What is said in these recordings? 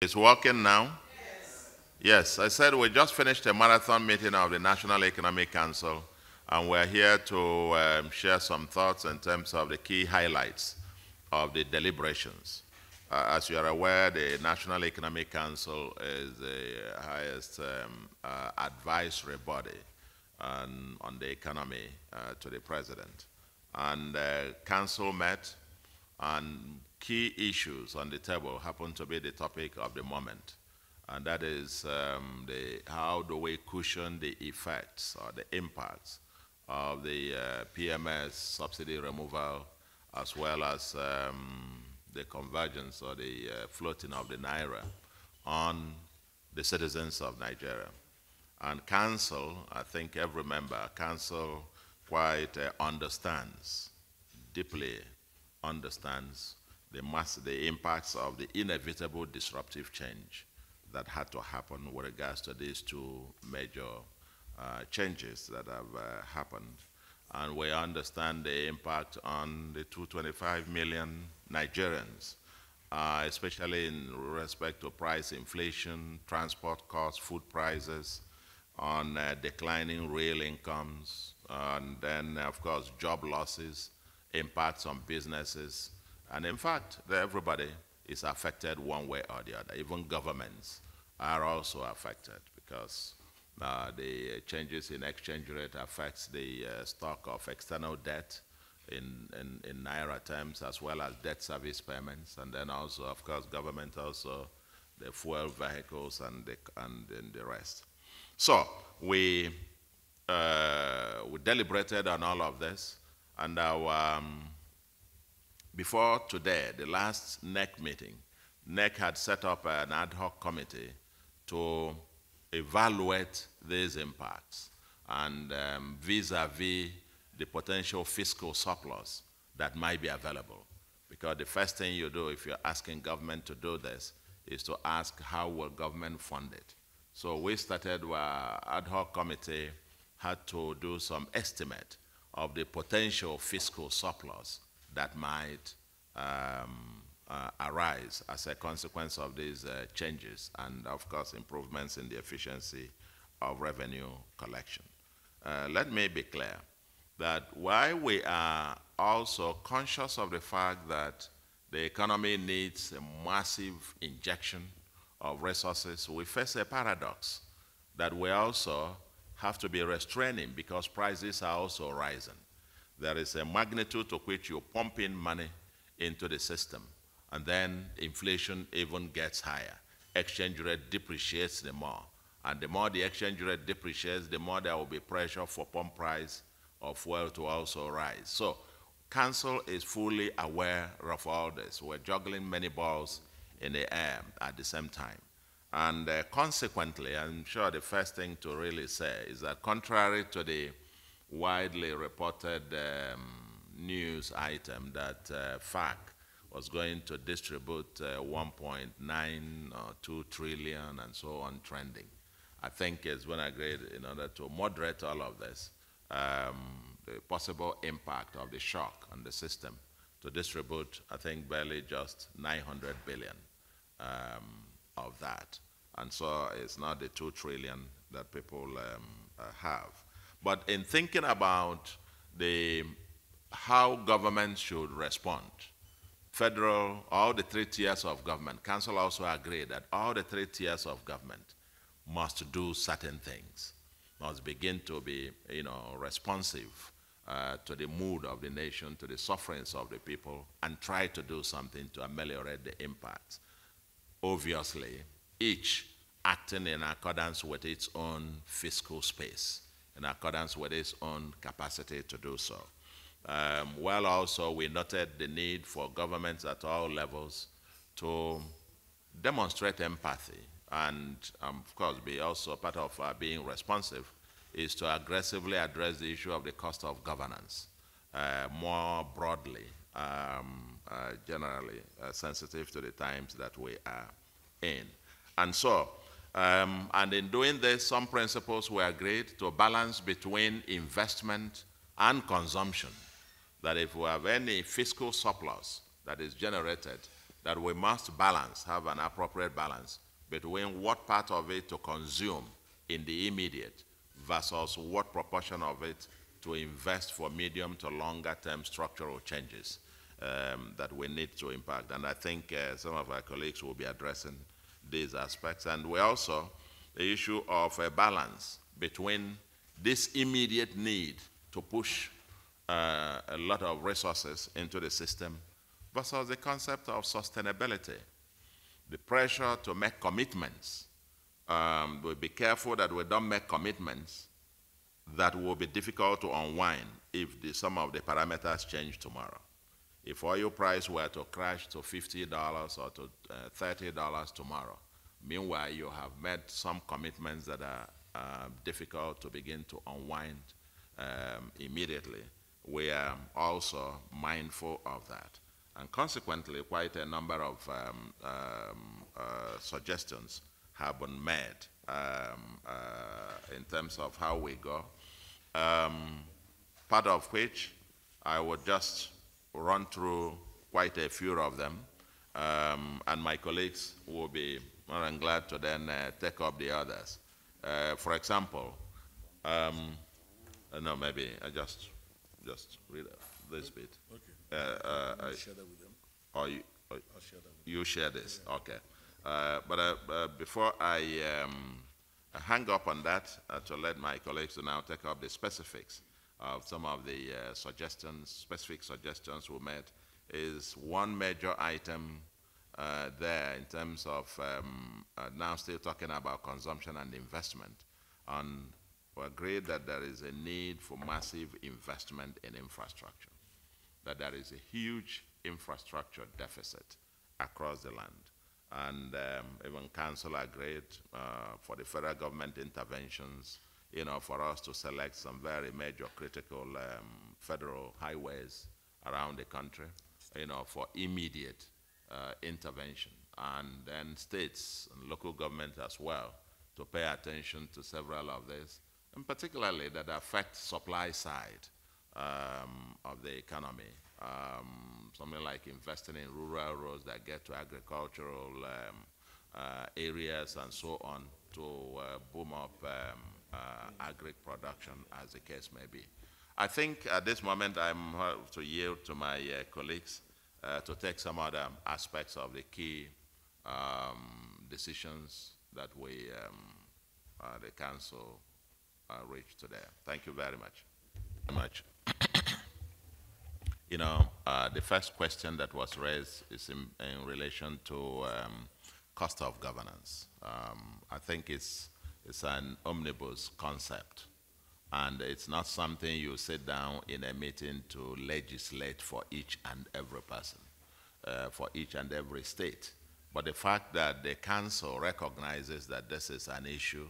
It's working now? Yes, I said we just finished a marathon meeting of the National Economic Council, and we're here to share some thoughts in terms of the key highlights of the deliberations. As you are aware, the National Economic Council is the highest advisory body on the economy to the president. And council met, and key issues on the table happen to be the topic of the moment. And that is how do we cushion the effects or the impacts of the PMS subsidy removal, as well as the convergence or the floating of the Naira on the citizens of Nigeria. And Council, I think every member, Council quite understands, deeply understands the impacts of the inevitable disruptive change that had to happen with regards to these two major changes that have happened. And we understand the impact on the 225 million Nigerians, especially in respect to price inflation, transport costs, food prices, on declining real incomes, and then, of course, job losses, impacts on businesses. And in fact, everybody is affected one way or the other. Even governments are also affected because the changes in exchange rate affects the stock of external debt in Naira terms, as well as debt service payments. And then also, of course, government also, the fuel vehicles and the rest. So we deliberated on all of this, and before today, the last NEC meeting, NEC had set up an ad hoc committee to evaluate these impacts and vis-a-vis the potential fiscal surplus that might be available. Because the first thing you do if you're asking government to do this is to ask how will government fund it. So we started our ad hoc committee had to do some estimate of the potential fiscal surplus that might arise as a consequence of these changes and, of course, improvements in the efficiency of revenue collection. Let me be clear that while we are also conscious of the fact that the economy needs a massive injection of resources, we face a paradox that we also have to be restraining because prices are also rising. There is a magnitude to which you pump in money into the system, and then inflation even gets higher. Exchange rate depreciates the more, and the more the exchange rate depreciates, the more there will be pressure for pump price of fuel to also rise. So Council is fully aware of all this. We're juggling many balls in the air at the same time. And consequently, I'm sure the first thing to really say is that contrary to the widely reported news item that FAC was going to distribute 1.9 or 2 trillion and so on trending, I think it's been agreed in order to moderate all of this, the possible impact of the shock on the system to distribute, I think, barely just 900 billion of that. And so it's not the 2 trillion that people have. But in thinking about how government should respond, federal, all the 3 tiers of government, Council also agreed that all the 3 tiers of government must do certain things, must begin to be, responsive to the mood of the nation, to the sufferings of the people, and try to do something to ameliorate the impacts. Obviously, each acting in accordance with its own fiscal space, in accordance with its own capacity to do so. While also we noted the need for governments at all levels to demonstrate empathy and, of course, be also part of being responsive is to aggressively address the issue of the cost of governance more broadly, generally sensitive to the times that we are in. And so, and in doing this, some principles were agreed to balance between investment and consumption, that if we have any fiscal surplus that is generated, that we must balance, have an appropriate balance between what part of it to consume in the immediate versus what proportion of it to invest for medium to longer term structural changes that we need to impact. And I think some of our colleagues will be addressing these aspects. And we also, the issue of a balance between this immediate need to push a lot of resources into the system versus the concept of sustainability. The pressure to make commitments. We'll be careful that we don't make commitments that will be difficult to unwind if some of the parameters change tomorrow. If oil price were to crash to $50 or to $30 tomorrow, meanwhile you have made some commitments that are difficult to begin to unwind immediately, we are also mindful of that. And consequently, quite a number of suggestions have been made in terms of how we go, part of which I would just run through quite a few of them, and my colleagues will be more than glad to then take up the others. For example, no, maybe I just read this bit. Okay. I'll share that with them. Or I'll share that with you share this, yeah. Okay. But before I hang up on that, to let my colleagues now take up the specifics of some of the specific suggestions we made, is one major item there in terms of now still talking about consumption and investment. And we agreed that there is a need for massive investment in infrastructure, that there is a huge infrastructure deficit across the land. And even Council agreed for the federal government interventions, for us to select some very major critical federal highways around the country, for immediate intervention. And then states and local government as well to pay attention to several of these, and particularly that affect supply side of the economy. Something like investing in rural roads that get to agricultural areas and so on to boom up agri production, as the case may be. I think at this moment I'm to yield to my colleagues to take some other aspects of the key decisions that we, the Council, reached today. Thank you very much. The first question that was raised is in relation to cost of governance. I think it's an omnibus concept, and it's not something you sit down in a meeting to legislate for each and every person, for each and every state. But the fact that the Council recognizes that this is an issue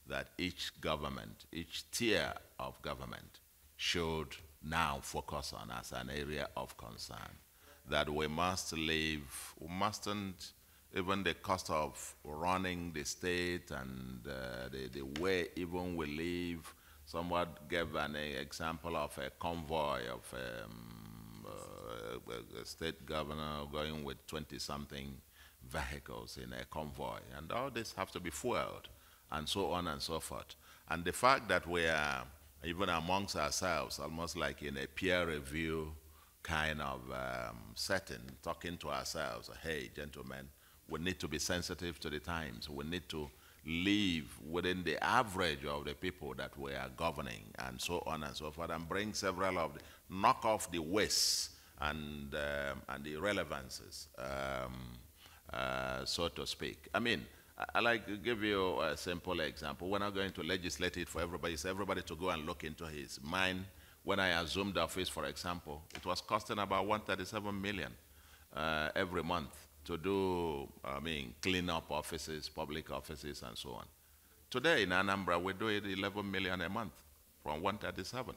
that each government, each tier of government should now focus on as an area of concern, that we mustn't, even the cost of running the state and the way even we live. Someone gave an example of a convoy of a state governor going with 20-something vehicles in a convoy, and all this have to be fueled, and so on and so forth. And the fact that we are, even amongst ourselves, almost like in a peer review kind of setting, talking to ourselves, hey, gentlemen, we need to be sensitive to the times. We need to live within the average of the people that we are governing, and so on and so forth, and bring several of the, knock off the wastes and the irrelevances, so to speak. I mean, I like to give you a simple example. We're not going to legislate it for everybody. It's everybody to go and look into his mind. When I assumed office, for example, it was costing about $137 million every month to do, clean up offices, public offices, and so on. Today in Anambra, we do it $11 million a month from 137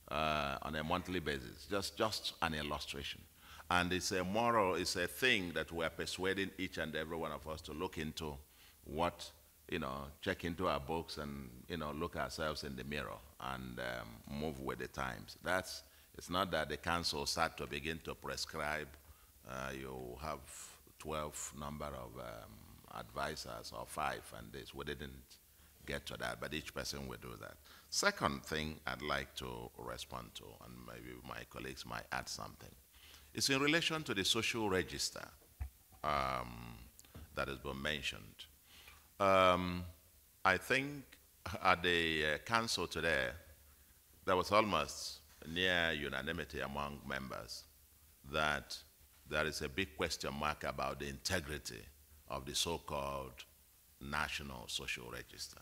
on a monthly basis. Just an illustration. And it's a moral, it's a thing that we're persuading each and every one of us to look into what, check into our books and, look ourselves in the mirror and move with the times. It's not that the Council start to begin to prescribe, you have 12 number of advisors or 5, and this. We didn't get to that, but each person will do that. Second thing I'd like to respond to, and maybe my colleagues might add something, is in relation to the social register that has been mentioned. I think at the council today, there was almost near unanimity among members that there is a big question mark about the integrity of the so-called National Social Register.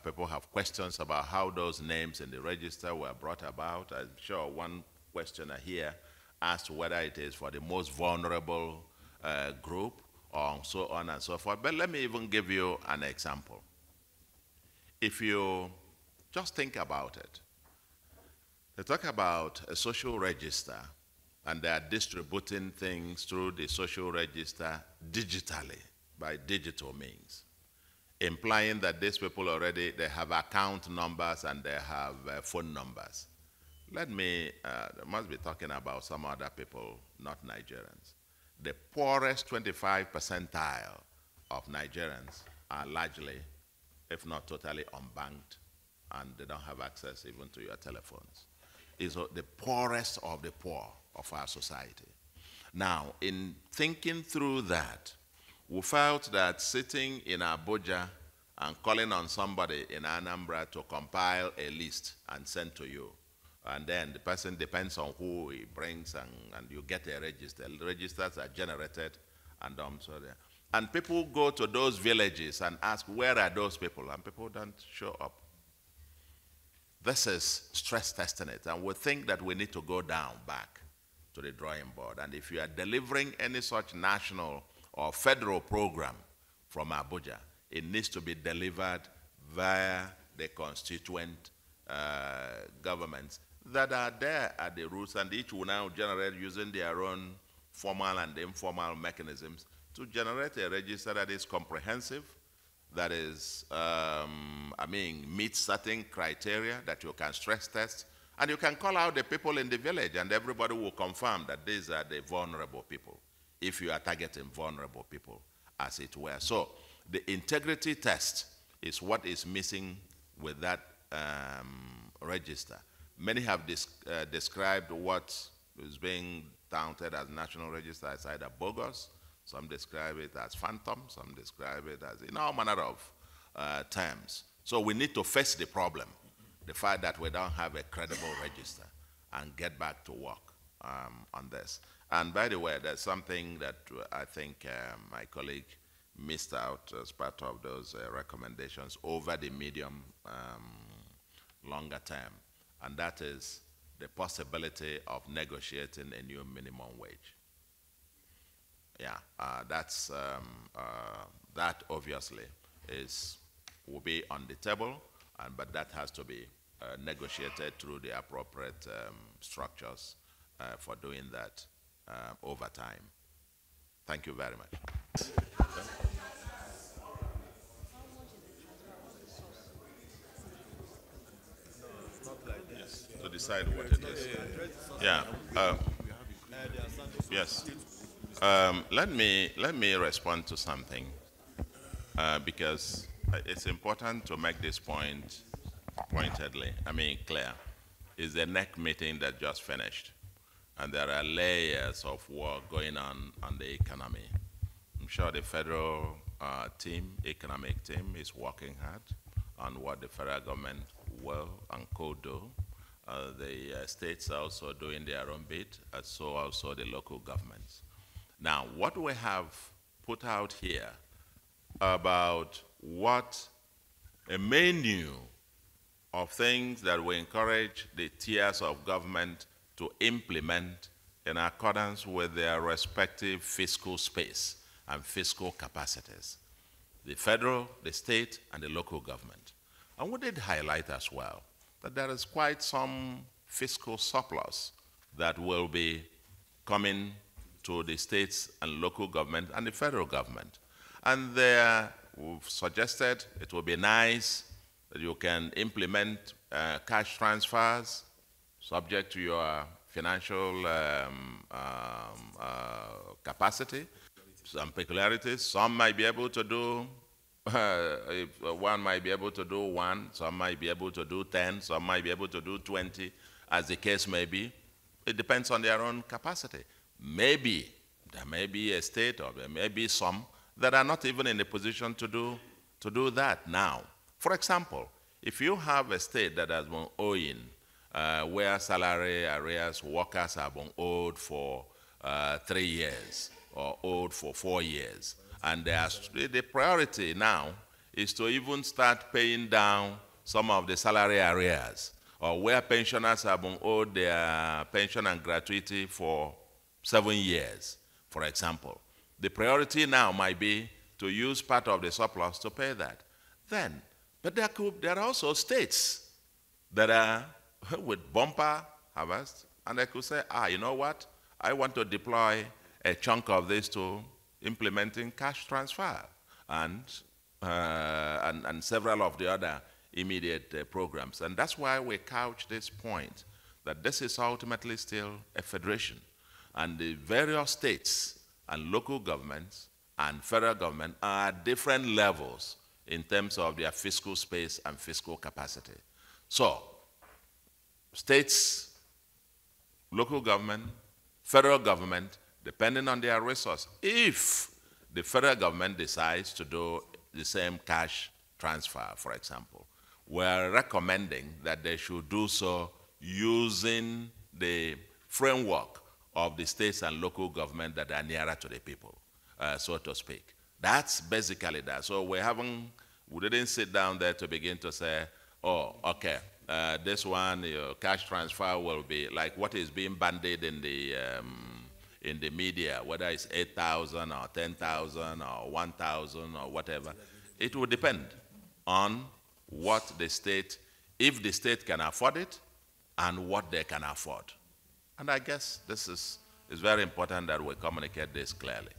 People have questions about how those names in the register were brought about. I'm sure one questioner here asked whether it is for the most vulnerable group or so on and so forth. But let me even give you an example. If you just think about it, they talk about a social register, and they are distributing things through the social register digitally, by digital means, implying that these people already, they have account numbers and they have phone numbers. Let me, they must be talking about some other people, not Nigerians. The poorest 25 percentile of Nigerians are largely, if not totally, unbanked, and they don't have access even to your telephones. It's the poorest of the poor of our society. Now, in thinking through that, we felt that sitting in Abuja and calling on somebody in Anambra to compile a list and send to you, and then the person depends on who he brings, and you get a register. The registers are generated and so there. And people go to those villages and ask, where are those people? And people don't show up. This is stress testing it, and we think that we need to go down back to the drawing board. And if you are delivering any such national or federal program from Abuja, it needs to be delivered via the constituent governments that are there at the roots, and each will now generate using their own formal and informal mechanisms to generate a register that is comprehensive, that is, meets certain criteria that you can stress test, and you can call out the people in the village, and everybody will confirm that these are the vulnerable people, if you are targeting vulnerable people, as it were. So the integrity test is what is missing with that register. Many have described what is being counted as national register as either bogus. Some describe it as phantom. Some describe it as in all manner of terms. So we need to face the problem, the fact that we don't have a credible register, and get back to work on this. And by the way, there's something that I think my colleague missed out as part of those recommendations over the medium, longer term, and that is the possibility of negotiating a new minimum wage. Yeah, that obviously will be on the table, but that has to be negotiated through the appropriate structures for doing that over time. Thank you very much. To decide what it is. Yeah. Yes. Let me respond to something because it's important to make this point pointedly. Clear. It's the NEC meeting that just finished, and there are layers of work going on the economy. I'm sure the federal economic team, is working hard on what the federal government will and could do. The states are also doing their own bit, and so also the local governments. Now, what we have put out here about what a menu of things that we encourage the tiers of government to implement in accordance with their respective fiscal space and fiscal capacities, the federal, the state, and the local government. And we did highlight as well that there is quite some fiscal surplus that will be coming to the states and local government and the federal government. And there, we've suggested it would be nice that you can implement cash transfers subject to your financial capacity, some peculiarities. Some might be able to do, one might be able to do 1, some might be able to do 10, some might be able to do 20, as the case may be. It depends on their own capacity. Maybe there may be a state, or there may be some that are not even in a position to do that now. For example, if you have a state that has been owing, where salary arrears workers have been owed for 3 years or owed for 4 years, and the priority now is to even start paying down some of the salary arrears, or where pensioners have been owed their pension and gratuity for 7 years, for example. The priority now might be to use part of the surplus to pay that. Then, but there are also states that are with bumper harvest, and they could say, you know what? I want to deploy a chunk of this to implementing cash transfer and several of the other immediate programs. And that's why we couch this point that this is ultimately still a federation. And the various states and local governments and federal government are at different levels in terms of their fiscal space and fiscal capacity. So, states, local government, federal government, depending on their resource, if the federal government decides to do the same cash transfer, for example, we're recommending that they should do so using the framework of the states and local government that are nearer to the people, so to speak. That's basically that. So we didn't sit down there to begin to say, oh, okay, this one, your cash transfer will be like what is being bandied in the media, whether it's 8,000 or 10,000 or 1,000 or whatever. It will depend on what the state, if the state can afford it, and what they can afford. And I guess this is very important that we communicate this clearly.